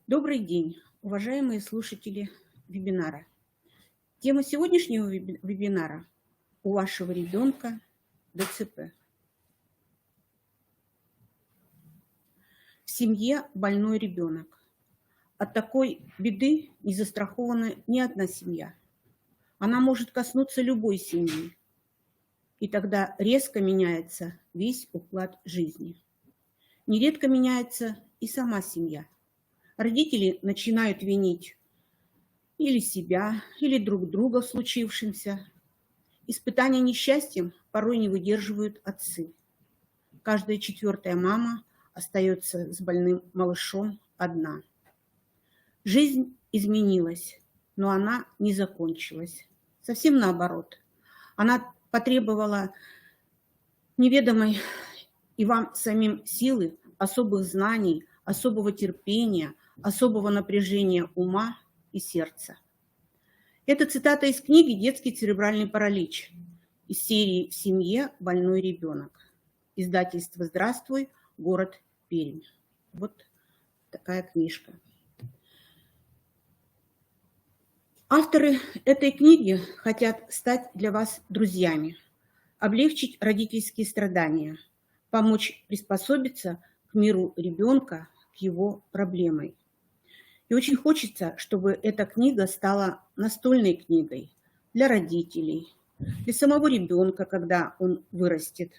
Добрый день, уважаемые слушатели вебинара. Тема сегодняшнего вебинара – у вашего ребенка ДЦП. В семье больной ребенок. От такой беды не застрахована ни одна семья. Она может коснуться любой семьи, и тогда резко меняется весь уклад жизни. Нередко меняется и сама семья. Родители начинают винить или себя, или друг друга в случившемся. Испытания несчастьем порой не выдерживают отцы. Каждая четвертая мама остается с больным малышом одна. Жизнь изменилась, но она не закончилась. Совсем наоборот. Она потребовала неведомой и вам самим силы, особых знаний, особого терпения, особого напряжения ума и сердца. Это цитата из книги «Детский церебральный паралич» из серии «В семье больной ребенок». Издательство «Здравствуй, город Пермь». Вот такая книжка. Авторы этой книги хотят стать для вас друзьями, облегчить родительские страдания, помочь приспособиться к миру ребенка, к его проблемам. И очень хочется, чтобы эта книга стала настольной книгой для родителей, для самого ребенка, когда он вырастет.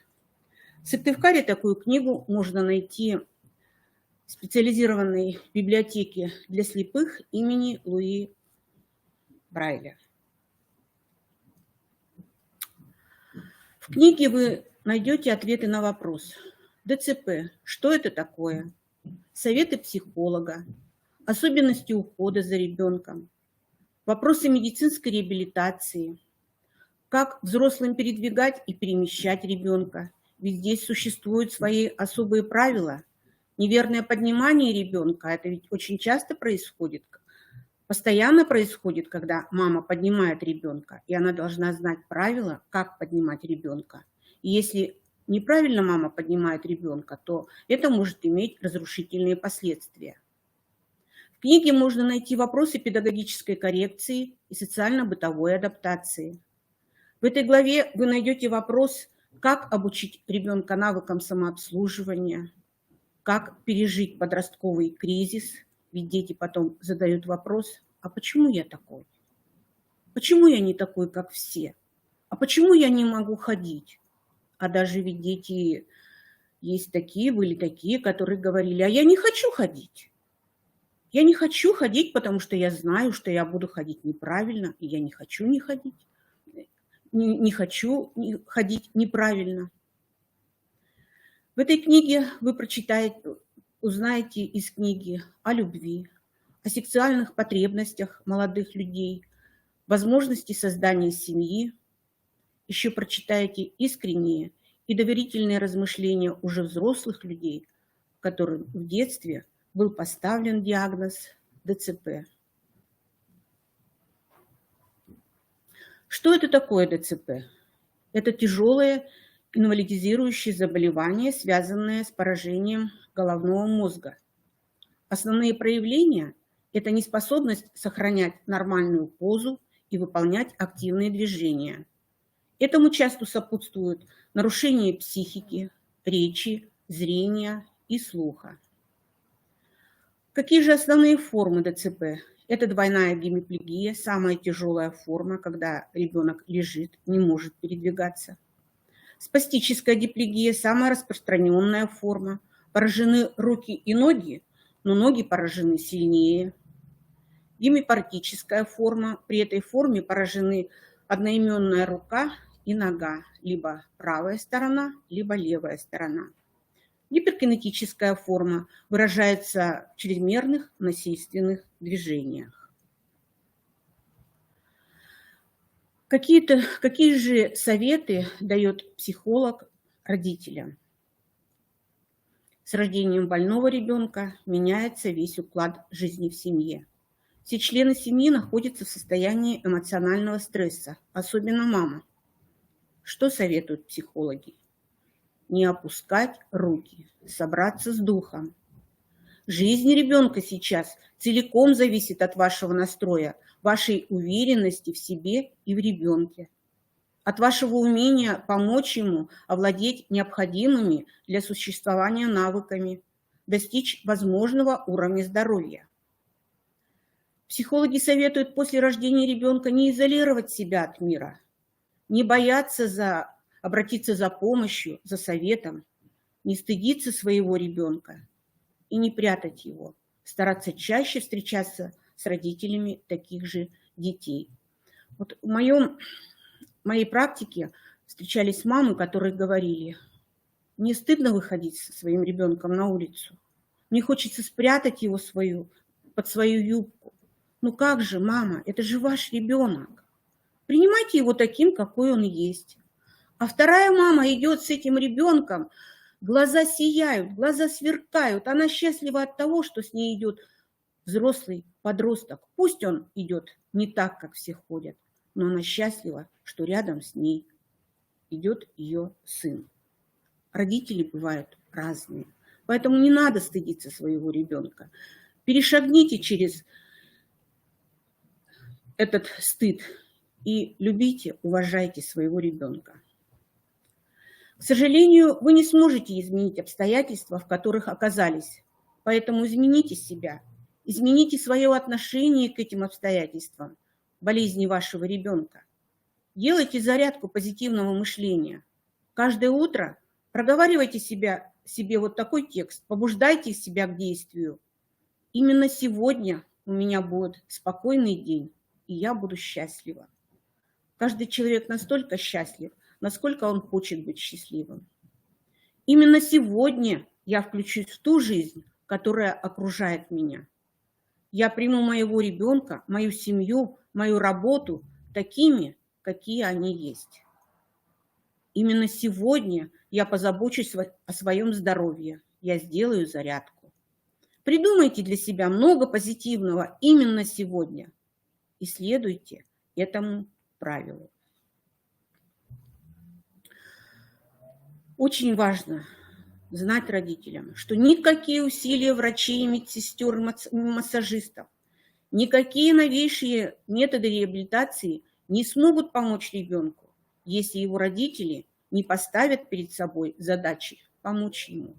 В Сыктывкаре такую книгу можно найти в специализированной библиотеке для слепых имени Луи Брайля. В книге вы найдете ответы на вопрос: ДЦП, что это такое? Советы психолога, особенности ухода за ребенком, вопросы медицинской реабилитации, как взрослым передвигать и перемещать ребенка, ведь здесь существуют свои особые правила. Неверное поднимание ребенка, это ведь очень часто происходит, постоянно происходит, когда мама поднимает ребенка, и она должна знать правила, как поднимать ребенка. И если неправильно мама поднимает ребенка, то это может иметь разрушительные последствия. В книге можно найти вопросы педагогической коррекции и социально-бытовой адаптации. В этой главе вы найдете вопрос, как обучить ребенка навыкам самообслуживания, как пережить подростковый кризис, ведь дети потом задают вопрос: а почему я такой? Почему я не такой, как все? А почему я не могу ходить? А даже ведь дети есть такие, были такие, которые говорили: а я не хочу ходить. Я не хочу ходить, потому что я знаю, что я буду ходить неправильно, и я не хочу не ходить. Не хочу ходить неправильно. В этой книге вы узнаете из книги о любви, о сексуальных потребностях молодых людей, возможности создания семьи. Еще прочитаете искренние и доверительные размышления уже взрослых людей, которым в детстве был поставлен диагноз ДЦП. Что это такое ДЦП? Это тяжелое инвалидизирующее заболевание, связанное с поражением головного мозга. Основные проявления – это неспособность сохранять нормальную позу и выполнять активные движения. Этому часто сопутствуют нарушения психики, речи, зрения и слуха. Какие же основные формы ДЦП? Это двойная гемиплегия, самая тяжелая форма, когда ребенок лежит, не может передвигаться. Спастическая диплегия, самая распространенная форма. Поражены руки и ноги, но ноги поражены сильнее. Гемипартическая форма. При этой форме поражены одноименная рука и нога, либо правая сторона, либо левая сторона. Гиперкинетическая форма выражается в чрезмерных насильственных движениях. Какие же советы дает психолог родителям? С рождением больного ребенка меняется весь уклад жизни в семье. Все члены семьи находятся в состоянии эмоционального стресса, особенно мама. Что советуют психологи? Не опускать руки, собраться с духом. Жизнь ребенка сейчас целиком зависит от вашего настроя, вашей уверенности в себе и в ребенке, от вашего умения помочь ему овладеть необходимыми для существования навыками, достичь возможного уровня здоровья. Психологи советуют после рождения ребенка не изолировать себя от мира, не бояться обратиться за помощью, за советом, не стыдиться своего ребенка и не прятать его, стараться чаще встречаться с родителями таких же детей. Вот в моей практике встречались мамы, которые говорили: мне стыдно выходить со своим ребенком на улицу, мне хочется спрятать его под свою юбку. Ну как же, мама, это же ваш ребенок. Принимайте его таким, какой он есть. А вторая мама идет с этим ребенком, глаза сияют, глаза сверкают. Она счастлива от того, что с ней идет взрослый подросток. Пусть он идет не так, как все ходят, но она счастлива, что рядом с ней идет ее сын. Родители бывают разные, поэтому не надо стыдиться своего ребенка. Перешагните через этот стыд и любите, уважайте своего ребенка. К сожалению, вы не сможете изменить обстоятельства, в которых оказались, поэтому измените себя, измените свое отношение к этим обстоятельствам, болезни вашего ребенка. Делайте зарядку позитивного мышления. Каждое утро проговаривайте себе вот такой текст, побуждайте себя к действию. Именно сегодня у меня будет спокойный день, и я буду счастлива. Каждый человек настолько счастлив, насколько он хочет быть счастливым. Именно сегодня я включусь в ту жизнь, которая окружает меня. Я приму моего ребенка, мою семью, мою работу такими, какие они есть. Именно сегодня я позабочусь о своем здоровье, я сделаю зарядку. Придумайте для себя много позитивного именно сегодня и следуйте этому правилу. Очень важно знать родителям, что никакие усилия врачей, медсестер, массажистов, никакие новейшие методы реабилитации не смогут помочь ребенку, если его родители не поставят перед собой задачи помочь ему.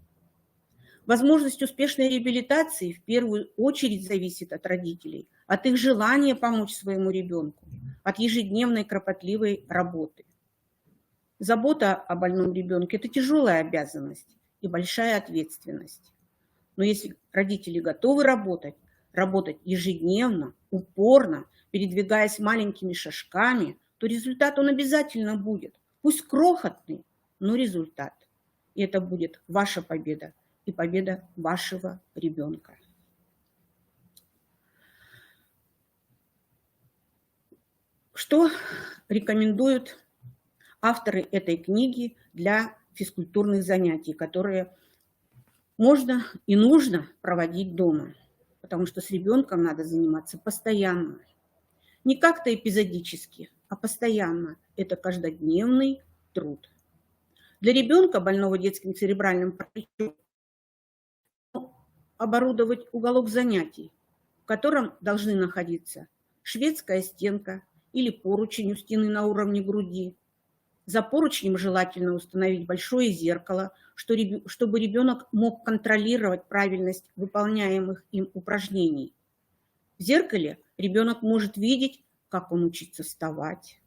Возможность успешной реабилитации в первую очередь зависит от родителей, от их желания помочь своему ребенку, от ежедневной кропотливой работы. Забота о больном ребенке – это тяжелая обязанность и большая ответственность. Но если родители готовы работать ежедневно, упорно, передвигаясь маленькими шажками, то результат он обязательно будет. Пусть крохотный, но результат. И это будет ваша победа и победа вашего ребенка. Что рекомендуют авторы этой книги для физкультурных занятий, которые можно и нужно проводить дома, потому что с ребенком надо заниматься постоянно. Не как-то эпизодически, а постоянно. Это каждодневный труд. Для ребенка, больного детским церебральным параличом, оборудовать уголок занятий, в котором должны находиться шведская стенка или поручень у стены на уровне груди. За поручнем желательно установить большое зеркало, чтобы ребенок мог контролировать правильность выполняемых им упражнений. В зеркале ребенок может видеть, как он учится вставать,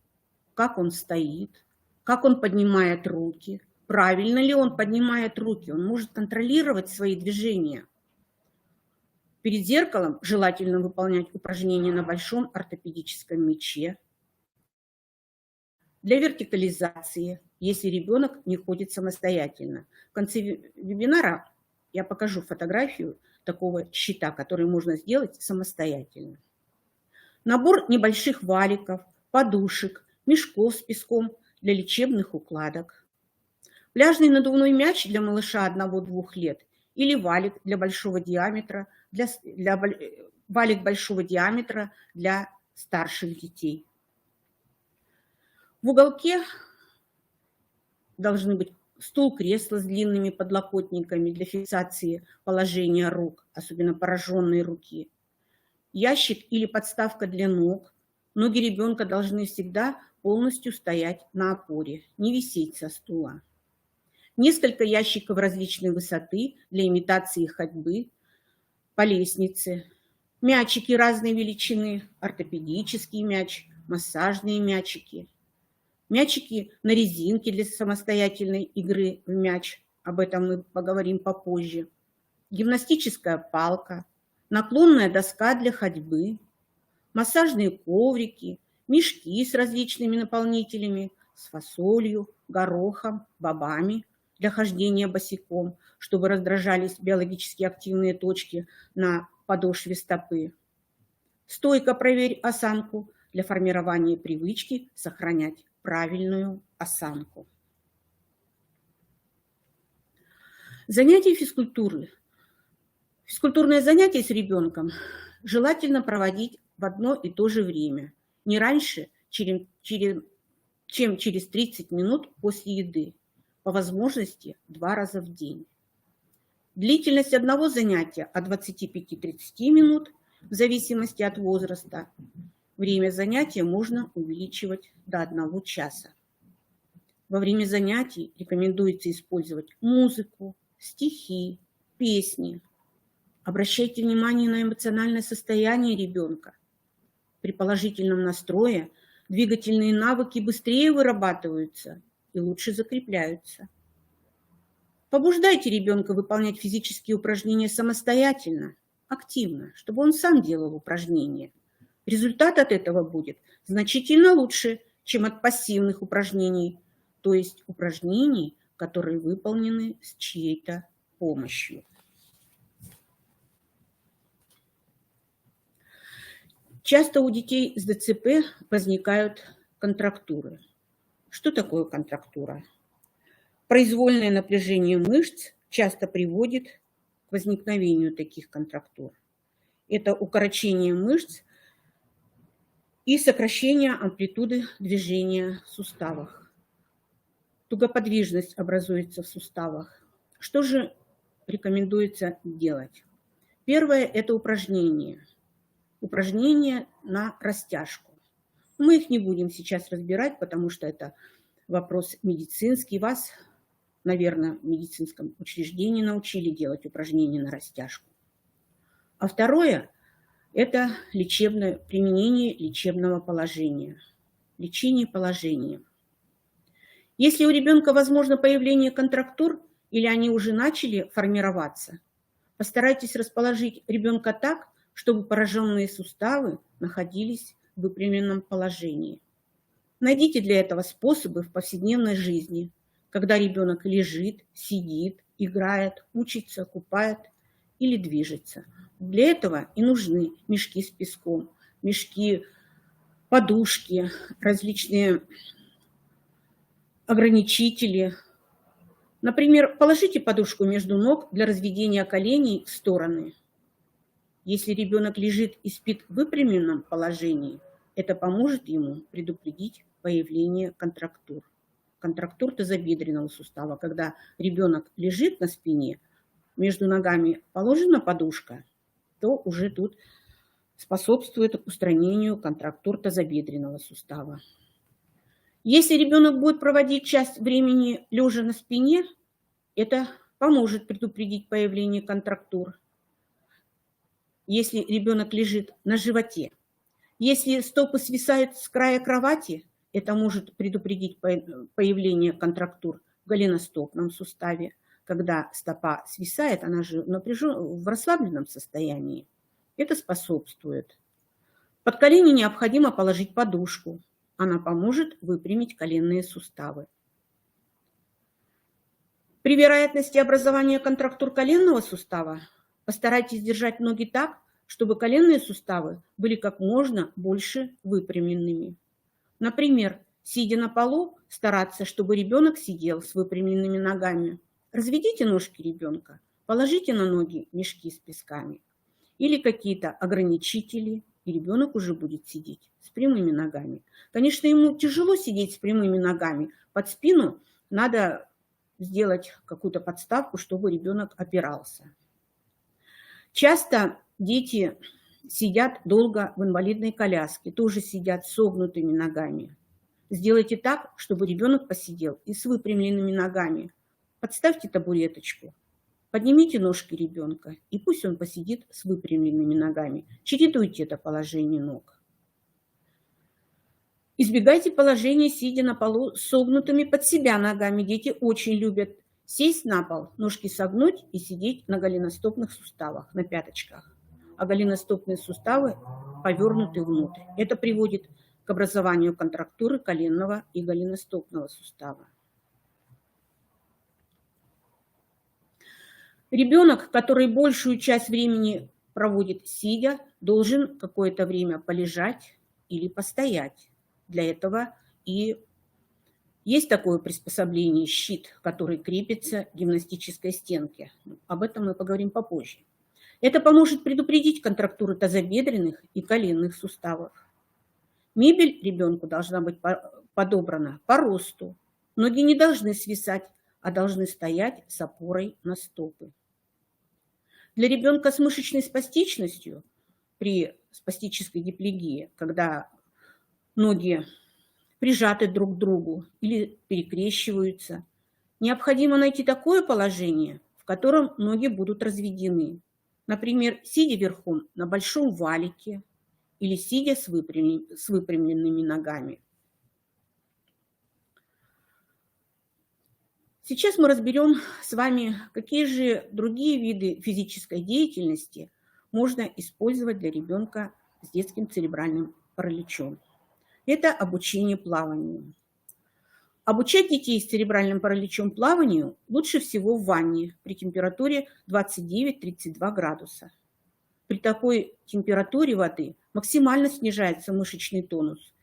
как он стоит, как он поднимает руки, правильно ли он поднимает руки. Он может контролировать свои движения. Перед зеркалом желательно выполнять упражнения на большом ортопедическом мяче. Для вертикализации, если ребенок не ходит самостоятельно. В конце вебинара я покажу фотографию такого щита, который можно сделать самостоятельно. Набор небольших валиков, подушек, мешков с песком для лечебных укладок. Пляжный надувной мяч для малыша 1-2 лет или валик для большого диаметра, валик большого диаметра для старших детей. В уголке должны быть стул-кресло с длинными подлокотниками для фиксации положения рук, особенно пораженной руки, ящик или подставка для ног. Ноги ребенка должны всегда полностью стоять на опоре, не висеть со стула. Несколько ящиков различной высоты для имитации ходьбы по лестнице. Мячики разной величины, ортопедический мяч, массажные мячики. Мячики на резинке для самостоятельной игры в мяч. Об этом мы поговорим попозже. Гимнастическая палка, наклонная доска для ходьбы, массажные коврики, мешки с различными наполнителями, с фасолью, горохом, бобами для хождения босиком, чтобы раздражались биологически активные точки на подошве стопы. Стойка «Проверь осанку» для формирования привычки сохранять правильную осанку. Занятия физкультуры. Физкультурное занятие с ребенком желательно проводить в одно и то же время, не раньше, чем через 30 минут после еды, по возможности 2 раза в день. Длительность одного занятия от 25-30 минут, в зависимости от возраста. Время занятия можно увеличивать до 1 часа. Во время занятий рекомендуется использовать музыку, стихи, песни. Обращайте внимание на эмоциональное состояние ребенка. При положительном настрое двигательные навыки быстрее вырабатываются и лучше закрепляются. Побуждайте ребенка выполнять физические упражнения самостоятельно, активно, чтобы он сам делал упражнения. Результат от этого будет значительно лучше, чем от пассивных упражнений, то есть упражнений, которые выполнены с чьей-то помощью. Часто у детей с ДЦП возникают контрактуры. Что такое контрактура? Произвольное напряжение мышц часто приводит к возникновению таких контрактур. Это укорочение мышц и сокращение амплитуды движения в суставах. Тугоподвижность образуется в суставах. Что же рекомендуется делать? Первое – это упражнения. Упражнения на растяжку. Мы их не будем сейчас разбирать, потому что это вопрос медицинский. Вас, наверное, в медицинском учреждении научили делать упражнения на растяжку. А второе – это лечебное применение лечебного положения. Лечение положения. Если у ребенка возможно появление контрактур или они уже начали формироваться, постарайтесь расположить ребенка так, чтобы пораженные суставы находились в выпрямленном положении. Найдите для этого способы в повседневной жизни, когда ребенок лежит, сидит, играет, учится, купает или движется. Для этого и нужны мешки с песком, мешки, подушки, различные ограничители. Например, положите подушку между ног для разведения коленей в стороны. Если ребенок лежит и спит в выпрямленном положении, это поможет ему предупредить появление контрактур. Контрактур тазобедренного сустава, когда ребенок лежит на спине, между ногами положена подушка, то уже тут способствует устранению контрактур тазобедренного сустава. Если ребенок будет проводить часть времени лежа на спине, это поможет предупредить появление контрактур. Если ребенок лежит на животе, если стопы свисают с края кровати, это может предупредить появление контрактур в голеностопном суставе. Когда стопа свисает, она же в расслабленном состоянии. Это способствует. Под колени необходимо положить подушку. Она поможет выпрямить коленные суставы. При вероятности образования контрактур коленного сустава постарайтесь держать ноги так, чтобы коленные суставы были как можно больше выпрямленными. Например, сидя на полу, стараться, чтобы ребенок сидел с выпрямленными ногами. Разведите ножки ребенка, положите на ноги мешки с песками или какие-то ограничители, и ребенок уже будет сидеть с прямыми ногами. Конечно, ему тяжело сидеть с прямыми ногами. Под спину надо сделать какую-то подставку, чтобы ребенок опирался. Часто дети сидят долго в инвалидной коляске, тоже сидят с согнутыми ногами. Сделайте так, чтобы ребенок посидел и с выпрямленными ногами. Подставьте табуреточку, поднимите ножки ребенка, и пусть он посидит с выпрямленными ногами. Чередуйте это положение ног. Избегайте положения, сидя на полу с согнутыми под себя ногами. Дети очень любят сесть на пол, ножки согнуть и сидеть на голеностопных суставах, на пяточках. А голеностопные суставы повернуты внутрь. Это приводит к образованию контрактуры коленного и голеностопного сустава. Ребенок, который большую часть времени проводит сидя, должен какое-то время полежать или постоять. Для этого и есть такое приспособление щит, который крепится к гимнастической стенке. Об этом мы поговорим попозже. Это поможет предупредить контрактуры тазобедренных и коленных суставов. Мебель ребенку должна быть подобрана по росту. Ноги не должны свисать, а должны стоять с опорой на стопы. Для ребенка с мышечной спастичностью при спастической диплегии, когда ноги прижаты друг к другу или перекрещиваются, необходимо найти такое положение, в котором ноги будут разведены. Например, сидя верхом на большом валике или сидя с выпрямленными ногами. Сейчас мы разберем с вами, какие же другие виды физической деятельности можно использовать для ребенка с детским церебральным параличом. Это обучение плаванию. Обучать детей с церебральным параличом плаванию лучше всего в ванне при температуре 29-32 градуса. При такой температуре воды максимально снижается мышечный тонус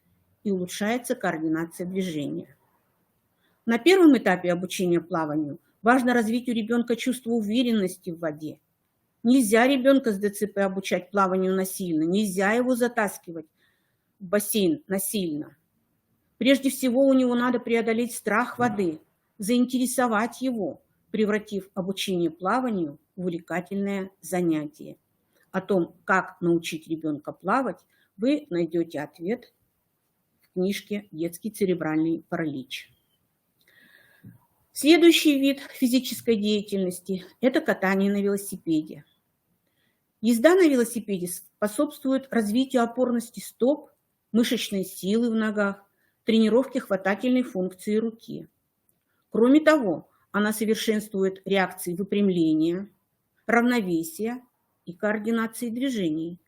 и улучшается координация движения. На первом этапе обучения плаванию важно развить у ребенка чувство уверенности в воде. Нельзя ребенка с ДЦП обучать плаванию насильно, нельзя его затаскивать в бассейн насильно. Прежде всего у него надо преодолеть страх воды, заинтересовать его, превратив обучение плаванию в увлекательное занятие. О том, как научить ребенка плавать, вы найдете ответ в книжке «Детский церебральный паралич». Следующий вид физической деятельности – это катание на велосипеде. Езда на велосипеде способствует развитию опорности стоп, мышечной силы в ногах, тренировке хватательной функции руки. Кроме того, она совершенствует реакции выпрямления, равновесия и координации движений.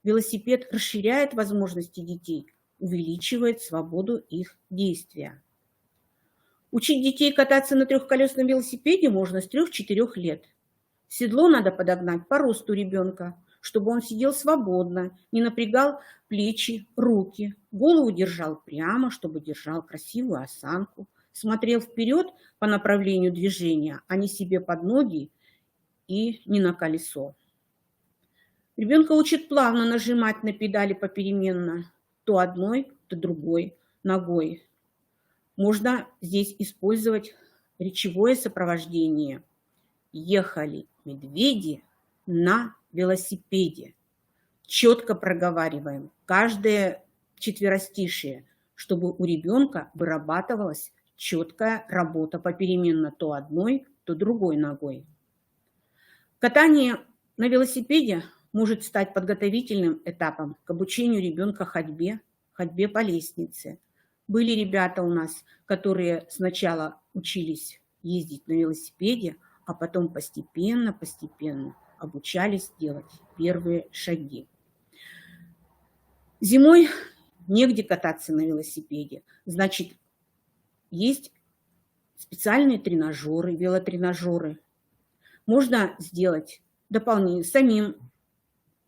Велосипед расширяет возможности детей, увеличивает свободу их действия. Учить детей кататься на трехколесном велосипеде можно с 3-4 лет. Седло надо подогнать по росту ребенка, чтобы он сидел свободно, не напрягал плечи, руки, голову держал прямо, чтобы держал красивую осанку, смотрел вперед по направлению движения, а не себе под ноги и не на колесо. Ребенка учат плавно нажимать на педали попеременно, то одной, то другой ногой. Можно здесь использовать речевое сопровождение. Ехали медведи на велосипеде. Четко проговариваем каждое четверостишие, чтобы у ребенка вырабатывалась четкая работа попеременно то одной, то другой ногой. Катание на велосипеде может стать подготовительным этапом к обучению ребенка ходьбе по лестнице. Были ребята у нас, которые сначала учились ездить на велосипеде, а потом постепенно обучались делать первые шаги. Зимой негде кататься на велосипеде. Значит, есть специальные тренажеры, велотренажеры. Можно сделать дополнительно самим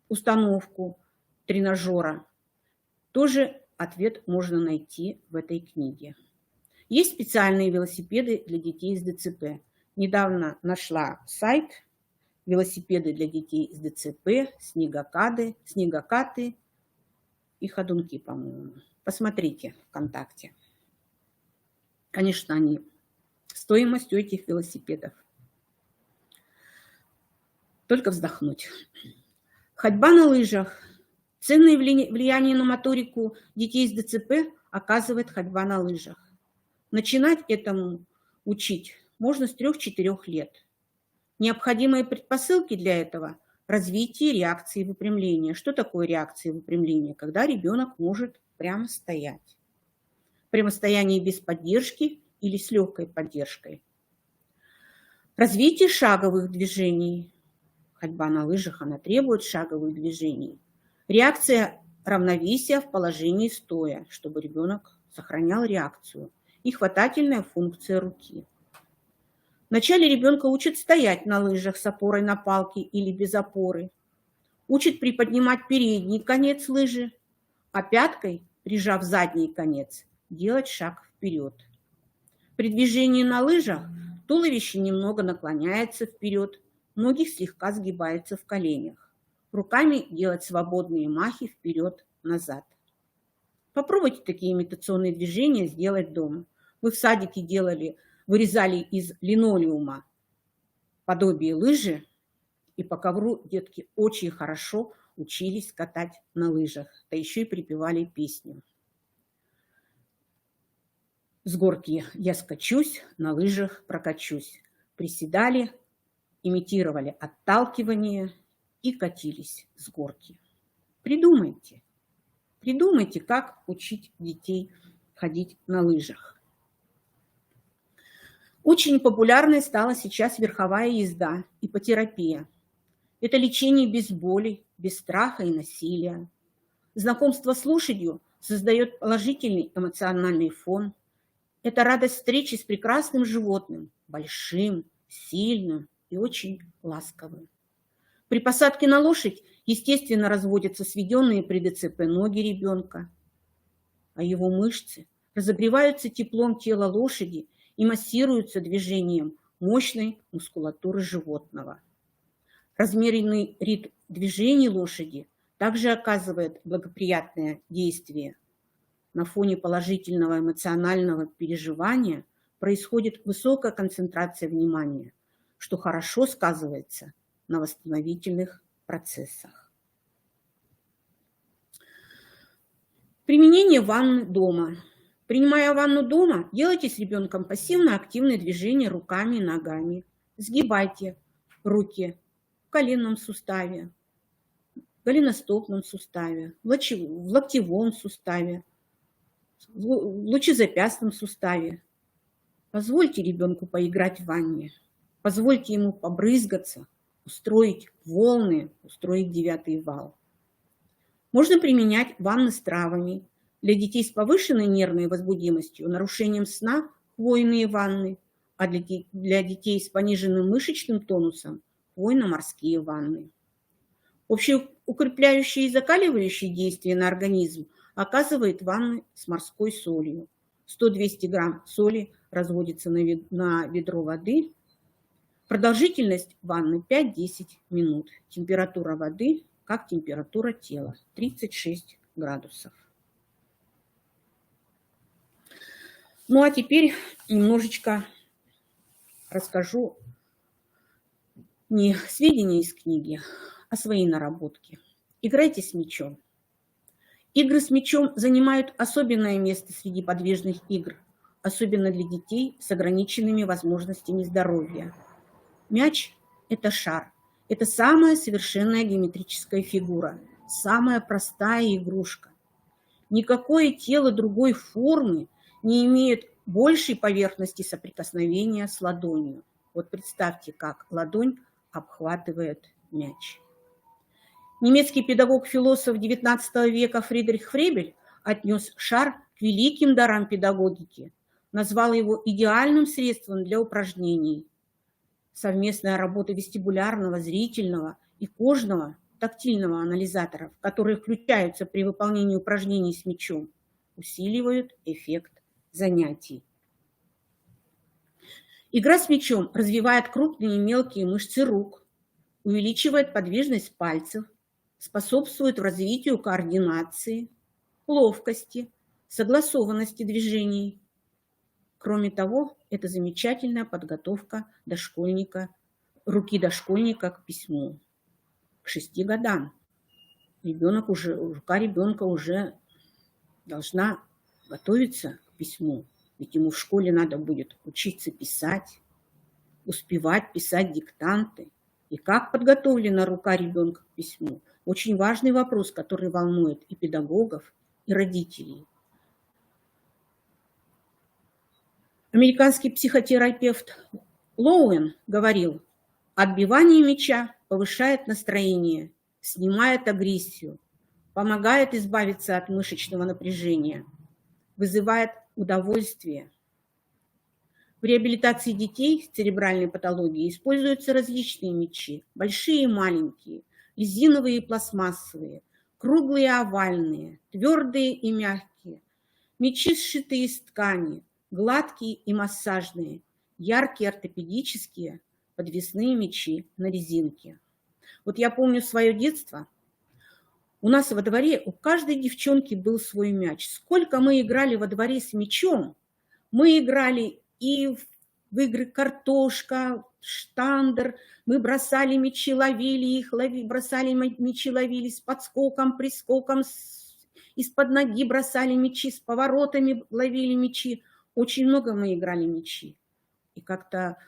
установку тренажера. Тоже ответ можно найти в этой книге. Есть специальные велосипеды для детей с ДЦП. Недавно нашла сайт «Велосипеды для детей с ДЦП», снегокаты и ходунки, по-моему. Посмотрите ВКонтакте. Конечно, они стоимость у этих велосипедов. Только вздохнуть. Ходьба на лыжах. Ценное влияние на моторику детей с ДЦП оказывает ходьба на лыжах. Начинать этому учить можно с 3-4 лет. Необходимые предпосылки для этого – развитие реакции выпрямления. Что такое реакция выпрямления? Когда ребенок может прямо стоять. Прямо стояние без поддержки или с легкой поддержкой. Развитие шаговых движений. Ходьба на лыжах, она требует шаговых движений. Реакция равновесия в положении стоя, чтобы ребенок сохранял реакцию. И хватательная функция руки. Вначале ребенка учат стоять на лыжах с опорой на палке или без опоры. Учат приподнимать передний конец лыжи, а пяткой, прижав задний конец, делать шаг вперед. При движении на лыжах туловище немного наклоняется вперед, ноги слегка сгибаются в коленях. Руками делать свободные махи вперед-назад. Попробуйте такие имитационные движения сделать дома. Вы в садике вырезали из линолеума подобие лыжи, и по ковру детки очень хорошо учились катать на лыжах, да еще и припевали песню. С горки я скачусь, на лыжах прокачусь. Приседали, имитировали отталкивание и катились с горки. Придумайте, как учить детей ходить на лыжах. Очень популярной стала сейчас верховая езда, иппотерапия. Это лечение без боли, без страха и насилия. Знакомство с лошадью создает положительный эмоциональный фон. Это радость встречи с прекрасным животным, большим, сильным и очень ласковым. При посадке на лошадь, естественно, разводятся сведенные при ДЦП ноги ребенка, а его мышцы разогреваются теплом тела лошади и массируются движением мощной мускулатуры животного. Размеренный ритм движений лошади также оказывает благоприятное действие. На фоне положительного эмоционального переживания происходит высокая концентрация внимания, что хорошо сказывается на восстановительных процессах. Применение ванны дома. Принимая ванну дома, делайте с ребенком пассивно-активные движения руками и ногами. Сгибайте руки в коленном суставе, в голеностопном суставе, в локтевом суставе, в лучезапястном суставе. Позвольте ребенку поиграть в ванне, позвольте ему побрызгаться, устроить волны, устроить 9-й вал. Можно применять ванны с травами. Для детей с повышенной нервной возбудимостью, нарушением сна – хвойные ванны, а для детей с пониженным мышечным тонусом – хвойно-морские ванны. Общеукрепляющие и закаливающие действия на организм оказывает ванны с морской солью. 100-200 грамм соли разводится на ведро воды. Продолжительность ванны 5-10 минут. Температура воды как температура тела 36 градусов. Ну а теперь немножечко расскажу не сведения из книги, а свои наработки. Играйте с мячом. Игры с мячом занимают особенное место среди подвижных игр, особенно для детей с ограниченными возможностями здоровья. Мяч – это шар. Это самая совершенная геометрическая фигура, самая простая игрушка. Никакое тело другой формы не имеет большей поверхности соприкосновения с ладонью. Вот представьте, как ладонь обхватывает мяч. Немецкий педагог-философ XIX века Фридрих Фребель отнес шар к великим дарам педагогики, назвал его идеальным средством для упражнений. Совместная работа вестибулярного, зрительного и кожного, тактильного анализаторов, которые включаются при выполнении упражнений с мячом, усиливают эффект занятий. Игра с мячом развивает крупные и мелкие мышцы рук, увеличивает подвижность пальцев, способствует развитию координации, ловкости, согласованности движений. Кроме того, это замечательная подготовка руки дошкольника к письму. К 6 годам рука ребенка уже должна готовиться к письму. Ведь ему в школе надо будет учиться писать, успевать писать диктанты. И как подготовлена рука ребенка к письму? Очень важный вопрос, который волнует и педагогов, и родителей. Американский психотерапевт Лоуэн говорил: отбивание мяча повышает настроение, снимает агрессию, помогает избавиться от мышечного напряжения, вызывает удовольствие. В реабилитации детей с церебральной патологией используются различные мячи, большие и маленькие, резиновые и пластмассовые, круглые и овальные, твердые и мягкие, мячи, сшитые из ткани, гладкие и массажные, яркие ортопедические, подвесные мячи на резинке. Вот я помню свое детство. У нас во дворе у каждой девчонки был свой мяч. Сколько мы играли во дворе с мячом. Мы играли и в игры картошка, штандер. Мы бросали мячи, ловили их, бросали мячи, ловили с подскоком, прискоком, из-под ноги бросали мячи, с поворотами ловили мячи. Очень много мы играли мячи. И как-то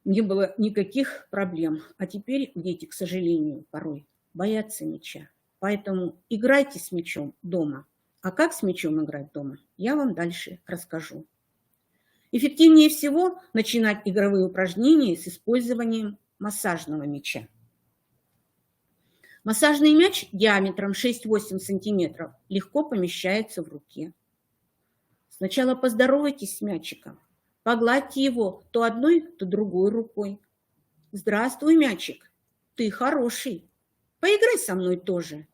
не было никаких проблем. А теперь дети, к сожалению, порой боятся мяча. Поэтому играйте с мячом дома. А как с мячом играть дома, я вам дальше расскажу. Эффективнее всего начинать игровые упражнения с использованием массажного мяча. Массажный мяч диаметром 6-8 см легко помещается в руке. Сначала поздоровайтесь с мячиком. Погладьте его то одной, то другой рукой. Здравствуй, мячик, ты хороший. Поиграй со мной тоже.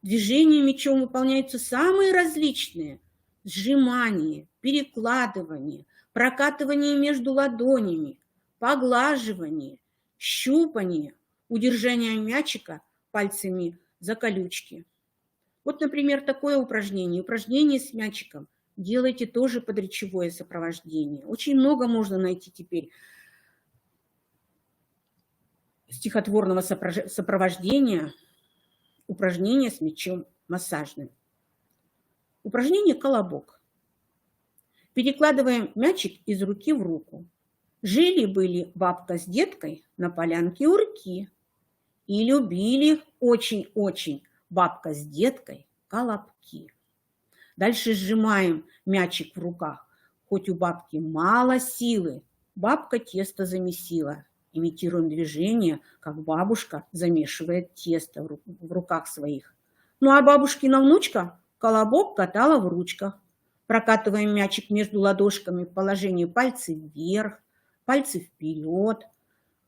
Движения мячом выполняются самые различные. Сжимание, перекладывание, прокатывание между ладонями, поглаживание, щупание, удержание мячика пальцами за колючки. Вот, например, такое упражнение. Упражнение с мячиком. Делайте тоже под речевое сопровождение. Очень много можно найти теперь стихотворного сопровождения, упражнения с мячом массажным. Упражнение «Колобок». Перекладываем мячик из руки в руку. Жили-были бабка с деткой на полянке у реки. И любили очень-очень бабка с деткой колобки. Дальше сжимаем мячик в руках. Хоть у бабки мало силы, бабка тесто замесила. Имитируем движение, как бабушка замешивает тесто в руках своих. Ну а бабушкина внучка колобок катала в ручках. Прокатываем мячик между ладошками в положении пальцы вверх, пальцы вперед.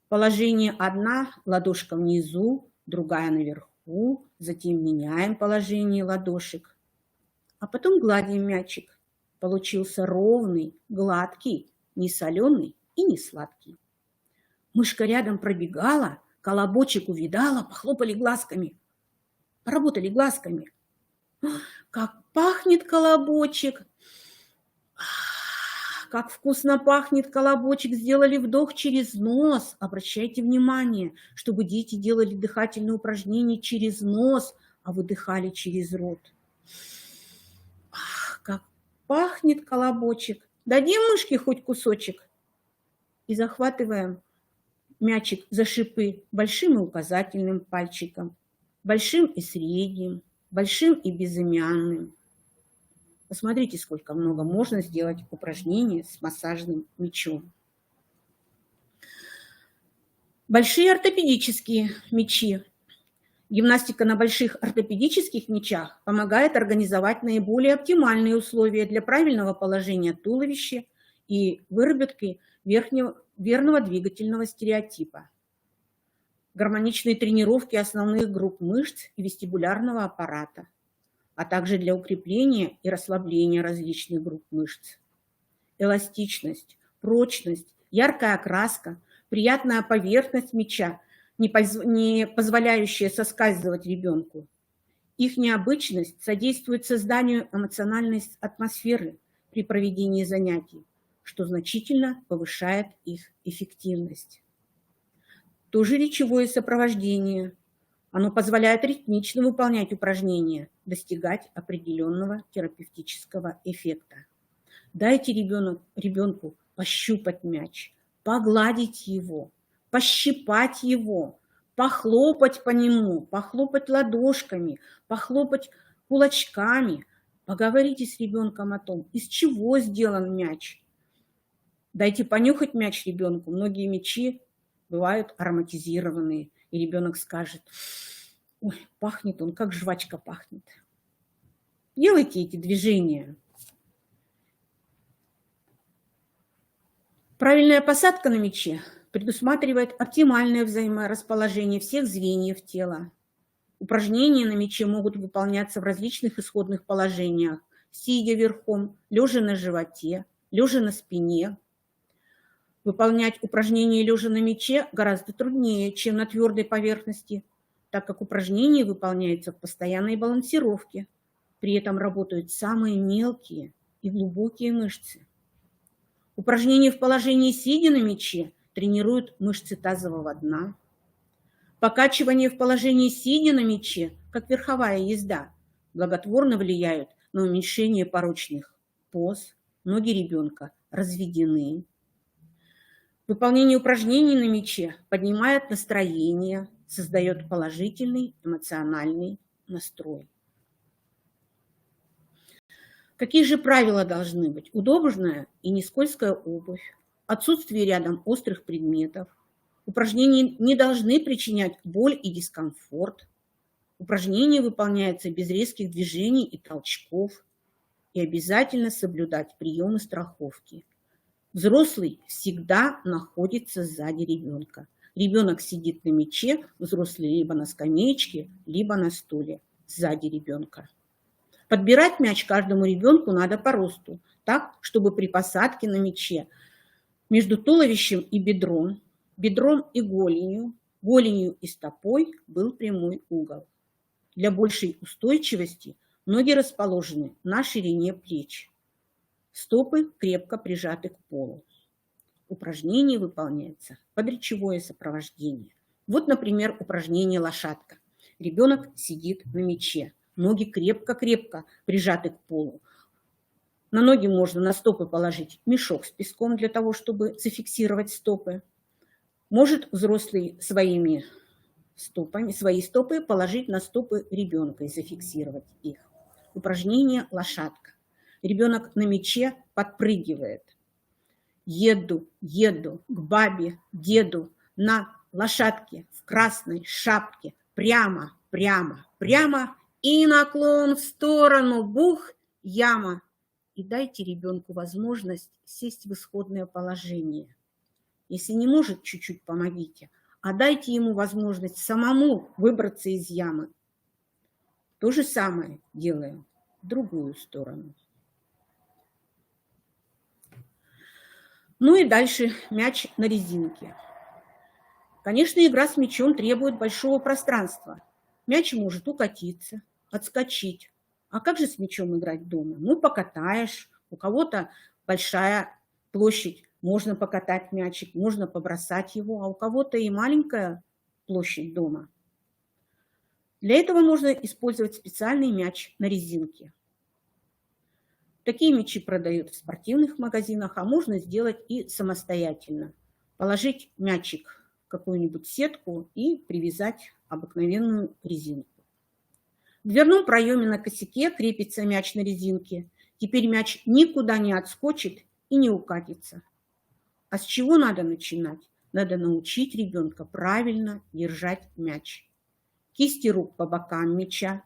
Положение одна, ладошка внизу, другая наверху. Затем меняем положение ладошек. А потом гладим мячик. Получился ровный, гладкий, не соленый и не сладкий. Мышка рядом пробегала, колобочек увидала, похлопали глазками. Поработали глазками. Как пахнет колобочек! Как вкусно пахнет колобочек! Сделали вдох через нос. Обращайте внимание, чтобы дети делали дыхательные упражнения через нос, а выдыхали через рот. Как пахнет колобочек! Дадим мышке хоть кусочек. И захватываем мячик за шипы большим и указательным пальчиком, большим и средним, большим и безымянным. Посмотрите, сколько много можно сделать упражнений с массажным мячом. Большие ортопедические мячи. Гимнастика на больших ортопедических мячах помогает организовать наиболее оптимальные условия для правильного положения туловища и выработки верного двигательного стереотипа, гармоничной тренировки основных групп мышц и вестибулярного аппарата, а также для укрепления и расслабления различных групп мышц. Эластичность, прочность, яркая окраска, приятная поверхность мяча, не позволяющая соскальзывать ребенку. Их необычность содействует созданию эмоциональной атмосферы, при проведении занятий, что значительно повышает их эффективность. Тоже речевое сопровождение. Оно позволяет ритмично выполнять упражнения, достигать определенного терапевтического эффекта. Дайте ребенку пощупать мяч, погладить его, пощипать его, похлопать по нему, похлопать ладошками, похлопать кулачками. Поговорите с ребенком о том, из чего сделан мяч. Дайте понюхать мяч ребенку. Многие мячи бывают ароматизированные, и ребенок скажет: ой, пахнет он, как жвачка пахнет. Делайте эти движения. Правильная посадка на мяче предусматривает оптимальное взаиморасположение всех звеньев тела. Упражнения на мяче могут выполняться в различных исходных положениях: сидя верхом, лежа на животе, лежа на спине. Выполнять упражнения лежа на мяче гораздо труднее, чем на твердой поверхности, так как упражнения выполняются в постоянной балансировке. При этом работают самые мелкие и глубокие мышцы. Упражнения в положении сидя на мяче тренируют мышцы тазового дна. Покачивание в положении сидя на мяче, как верховая езда, благотворно влияют на уменьшение порочных поз, ноги ребенка разведены. Выполнение упражнений на мяче поднимает настроение, создает положительный эмоциональный настрой. Какие же правила должны быть? Удобная и не скользкая обувь, отсутствие рядом острых предметов. Упражнения не должны причинять боль и дискомфорт. Упражнения выполняются без резких движений и толчков. И обязательно соблюдать приемы страховки. Взрослый всегда находится сзади ребенка. Ребенок сидит на мяче, взрослый либо на скамеечке, либо на стуле сзади ребенка. Подбирать мяч каждому ребенку надо по росту, так, чтобы при посадке на мяче между туловищем и бедром и голенью и стопой был прямой угол. Для большей устойчивости ноги расположены на ширине плеч. Стопы крепко прижаты к полу. Упражнение выполняется под речевое сопровождение. Вот, например, упражнение «Лошадка». Ребенок сидит на мяче. Ноги крепко-крепко прижаты к полу. На ноги можно, на стопы положить мешок с песком для того, чтобы зафиксировать стопы. Может взрослый свои стопы положить на стопы ребенка и зафиксировать их. Упражнение «Лошадка». Ребенок на мяче подпрыгивает. Еду к бабе, деду на лошадке в красной шапке. Прямо и наклон в сторону. Бух, яма. И дайте ребенку возможность сесть в исходное положение. Если не может, чуть-чуть помогите, а дайте ему возможность самому выбраться из ямы. То же самое делаем в другую сторону. Ну и дальше мяч на резинке. Конечно, игра с мячом требует большого пространства. Мяч может укатиться, отскочить. А как же с мячом играть дома? Ну, покатаешь. У кого-то большая площадь, можно покатать мячик, можно побросать его, а у кого-то и маленькая площадь дома. Для этого можно использовать специальный мяч на резинке. Такие мячи продают в спортивных магазинах, а можно сделать и самостоятельно. Положить мячик в какую-нибудь сетку и привязать обыкновенную резинку. В дверном проеме на косяке крепится мяч на резинке. Теперь мяч никуда не отскочит и не укатится. А с чего надо начинать? Надо научить ребенка правильно держать мяч. Кисти рук по бокам мяча,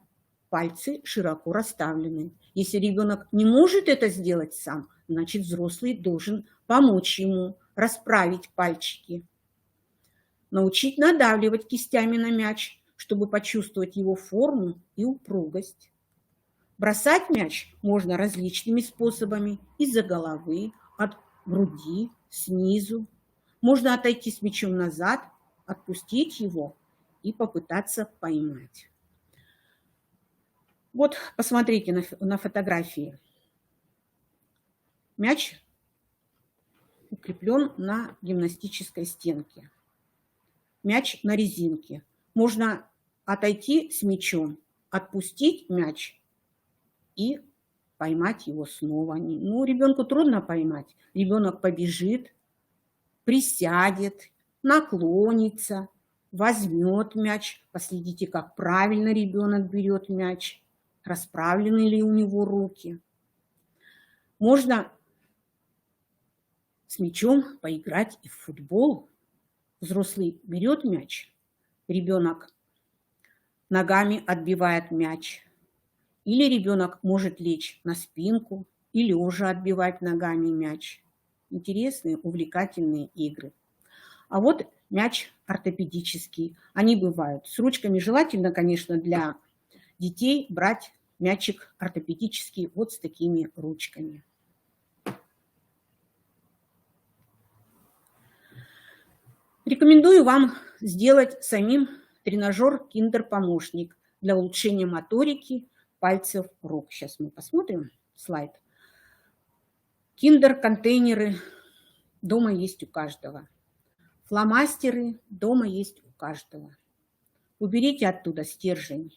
пальцы широко расставлены. Если ребенок не может это сделать сам, значит, взрослый должен помочь ему расправить пальчики. Научить надавливать кистями на мяч, чтобы почувствовать его форму и упругость. Бросать мяч можно различными способами: из-за головы, от груди, снизу. Можно отойти с мячом назад, отпустить его и попытаться поймать. Вот посмотрите на фотографии. Мяч укреплен на гимнастической стенке. Мяч на резинке. Можно отойти с мячом, отпустить мяч и поймать его снова. Ну, ребенку трудно поймать. Ребенок побежит, присядет, наклонится, возьмет мяч. Последите, как правильно ребенок берет мяч, расправлены ли у него руки. Можно с мячом поиграть и в футбол. Взрослый берет мяч, ребенок ногами отбивает мяч. Или ребенок может лечь на спинку и лежа отбивать ногами мяч. Интересные, увлекательные игры. А вот мяч ортопедический. Они бывают с ручками. Желательно, конечно, для детей брать мячик ортопедический вот с такими ручками. Рекомендую вам сделать самим тренажер Kinder-помощник для улучшения моторики пальцев рук. Сейчас мы посмотрим слайд. Kinder-контейнеры дома есть у каждого. Фломастеры дома есть у каждого. Уберите оттуда стержень.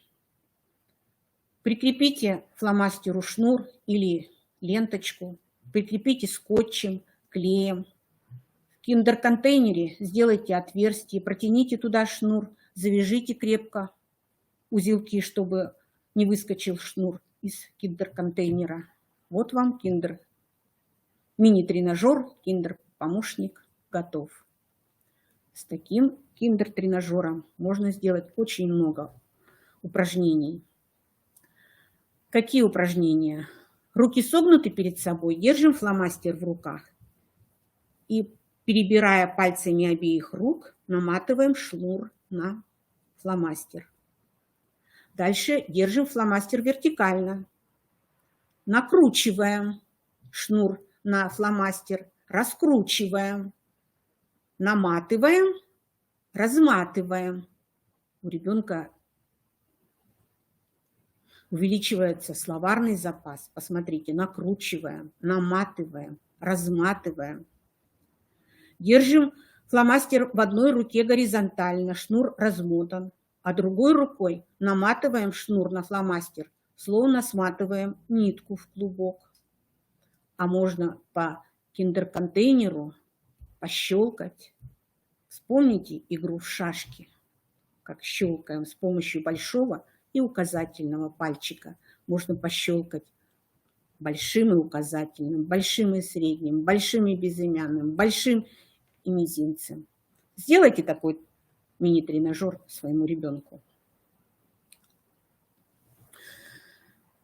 Прикрепите фломастеру шнур или ленточку. Прикрепите скотчем, клеем. В киндер-контейнере сделайте отверстие, протяните туда шнур, завяжите крепко узелки, чтобы не выскочил шнур из киндер-контейнера. Вот вам киндер. Мини-тренажер, киндер-помощник готов. С таким киндер-тренажером можно сделать очень много упражнений. Какие упражнения? Руки согнуты перед собой, держим фломастер в руках и, перебирая пальцами обеих рук, наматываем шнур на фломастер. Дальше держим фломастер вертикально. Накручиваем шнур на фломастер, раскручиваем, наматываем, разматываем. У ребенка увеличивается словарный запас. Посмотрите, накручиваем, наматываем, разматываем. Держим фломастер в одной руке горизонтально, шнур размотан, а другой рукой наматываем шнур на фломастер, словно сматываем нитку в клубок. А можно по киндер-контейнеру пощелкать. Вспомните игру в шашки, как щелкаем с помощью большого и указательного пальчика. Можно пощелкать большим и указательным, большим и средним, большим и безымянным, большим и мизинцем. Сделайте такой мини-тренажер своему ребенку.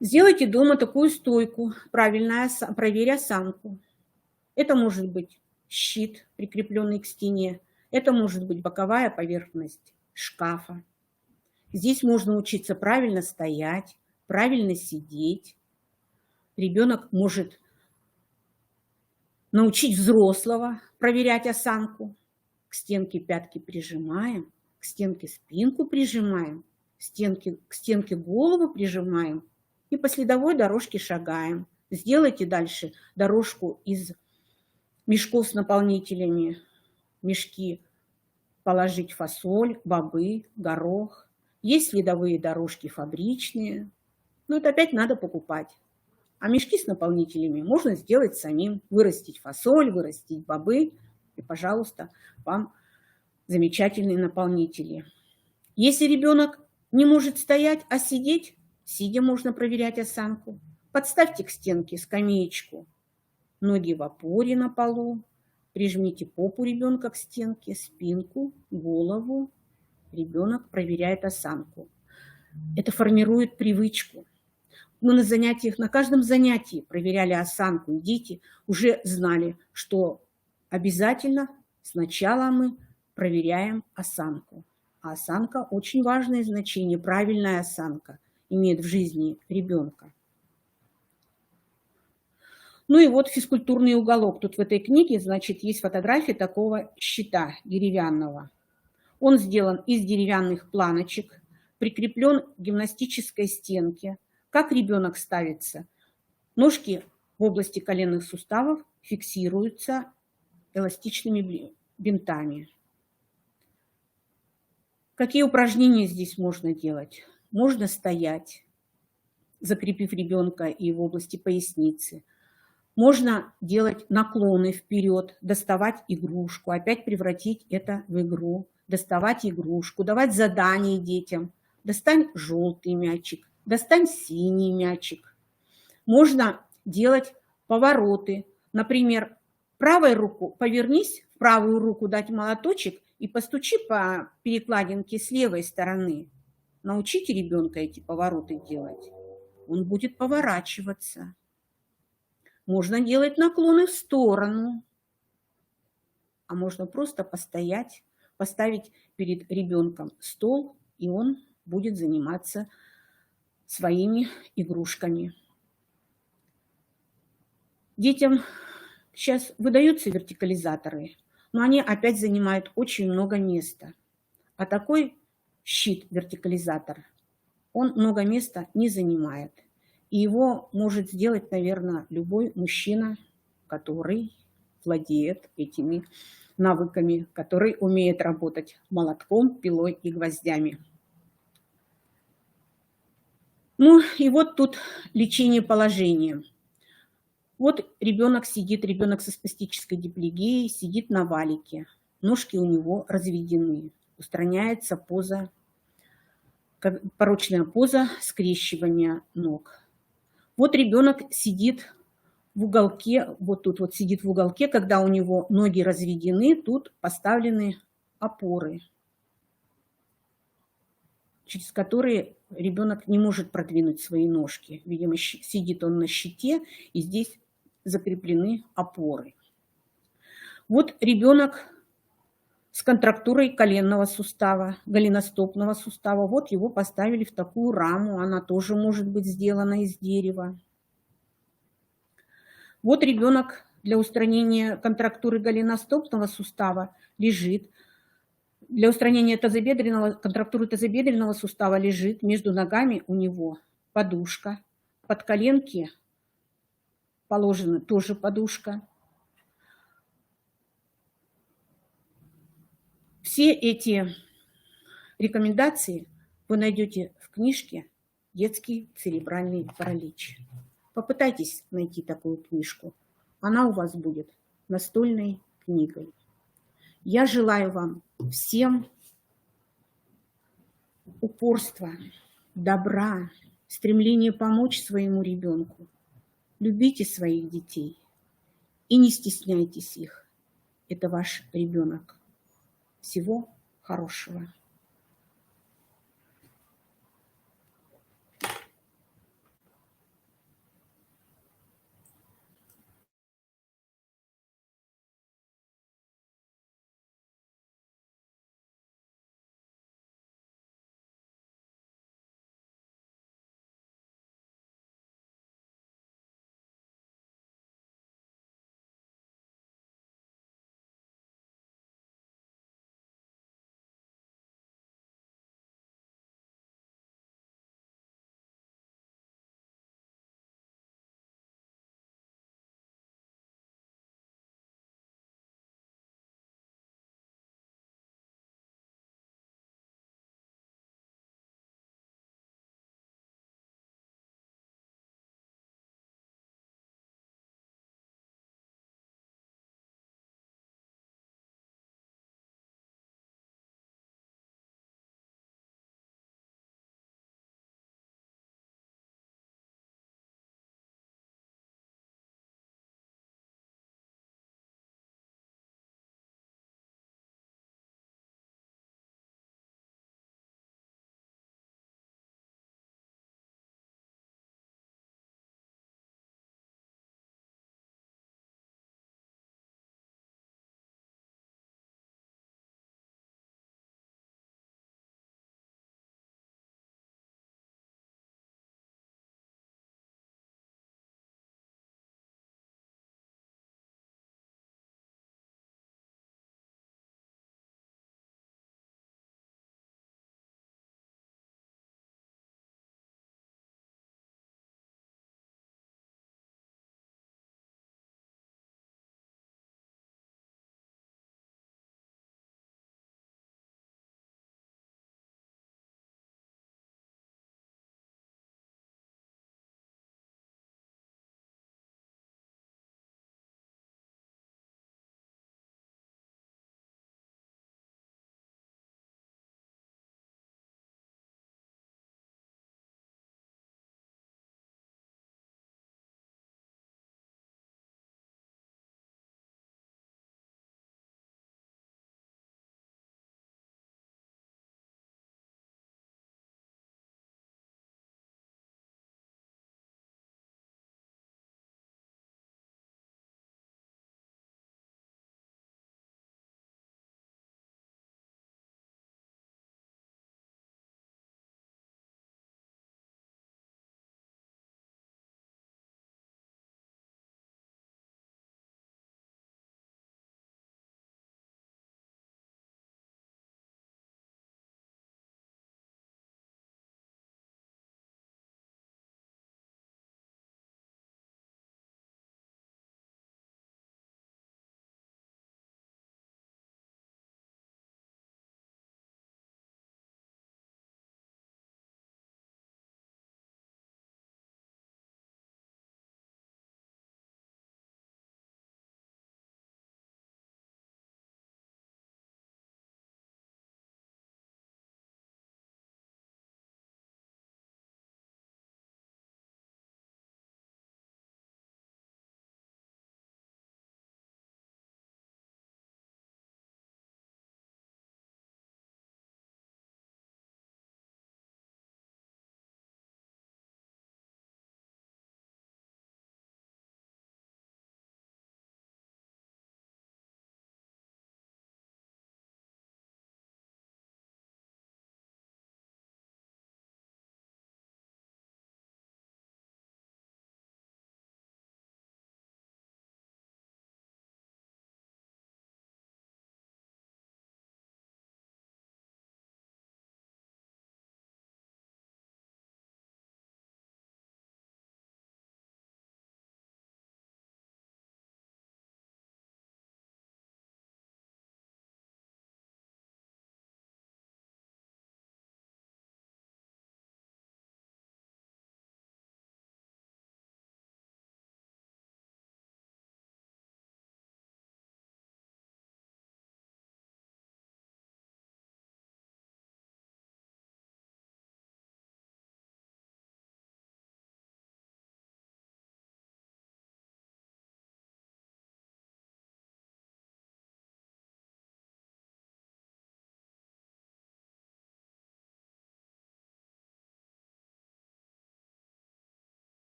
Сделайте дома такую стойку, проверь осанку. Это может быть щит, прикрепленный к стене. Это может быть боковая поверхность шкафа. Здесь можно учиться правильно стоять, правильно сидеть. Ребенок может научить взрослого проверять осанку. К стенке пятки прижимаем, к стенке спинку прижимаем, к стенке голову прижимаем и по следовой дорожке шагаем. Сделайте дальше дорожку из мешков с наполнителями. Мешки положить фасоль, бобы, горох. Есть следовые дорожки фабричные, но это опять надо покупать. А мешки с наполнителями можно сделать самим. Вырастить фасоль, вырастить бобы. И, пожалуйста, вам замечательные наполнители. Если ребенок не может стоять, а сидеть, сидя можно проверять осанку. Подставьте к стенке скамеечку. Ноги в опоре на полу. Прижмите попу ребенка к стенке, спинку, голову. Ребенок проверяет осанку. Это формирует привычку. Мы на каждом занятии проверяли осанку. Дети уже знали, что обязательно сначала мы проверяем осанку. А осанка очень важное значение, правильная осанка имеет в жизни ребенка. Ну и вот физкультурный уголок. Тут в этой книге, значит, есть фотография такого щита деревянного. Он сделан из деревянных планочек, прикреплен к гимнастической стенке. Как ребенок ставится? Ножки в области коленных суставов фиксируются эластичными бинтами. Какие упражнения здесь можно делать? Можно стоять, закрепив ребенка и в области поясницы. Можно делать наклоны вперед, доставать игрушку, опять превратить это в игру, доставать игрушку, давать задания детям. Достань желтый мячик, достань синий мячик. Можно делать повороты. Например, правой руку повернись, в правую руку дать молоточек и постучи по перекладинке с левой стороны. Научите ребенка эти повороты делать. Он будет поворачиваться. Можно делать наклоны в сторону, а можно просто постоять, поставить перед ребенком стол, и он будет заниматься своими игрушками. Детям сейчас выдаются вертикализаторы, но они опять занимают очень много места. А такой щит-вертикализатор, он много места не занимает. И его может сделать, наверное, любой мужчина, который владеет этими навыками, который умеет работать молотком, пилой и гвоздями. Ну и вот тут лечение положения. Вот ребенок сидит, ребенок со спастической диплегией, сидит на валике. Ножки у него разведены. Устраняется поза, порочная поза скрещивания ног. Вот ребенок сидит в уголке, вот тут вот сидит в уголке, когда у него ноги разведены, тут поставлены опоры, через которые ребенок не может продвинуть свои ножки. Видимо, сидит он на щите, и здесь закреплены опоры. Вот ребенок с контрактурой коленного сустава, голеностопного сустава. Вот его поставили в такую раму, она тоже может быть сделана из дерева. Вот ребенок для устранения контрактуры голеностопного сустава лежит. Для устранения контрактуры тазобедренного сустава лежит между ногами у него подушка. Под коленки положена тоже подушка. Все эти рекомендации вы найдете в книжке «Детский церебральный паралич». Попытайтесь найти такую книжку. Она у вас будет настольной книгой. Я желаю вам всем упорства, добра, стремления помочь своему ребенку. Любите своих детей и не стесняйтесь их. Это ваш ребенок. Всего хорошего.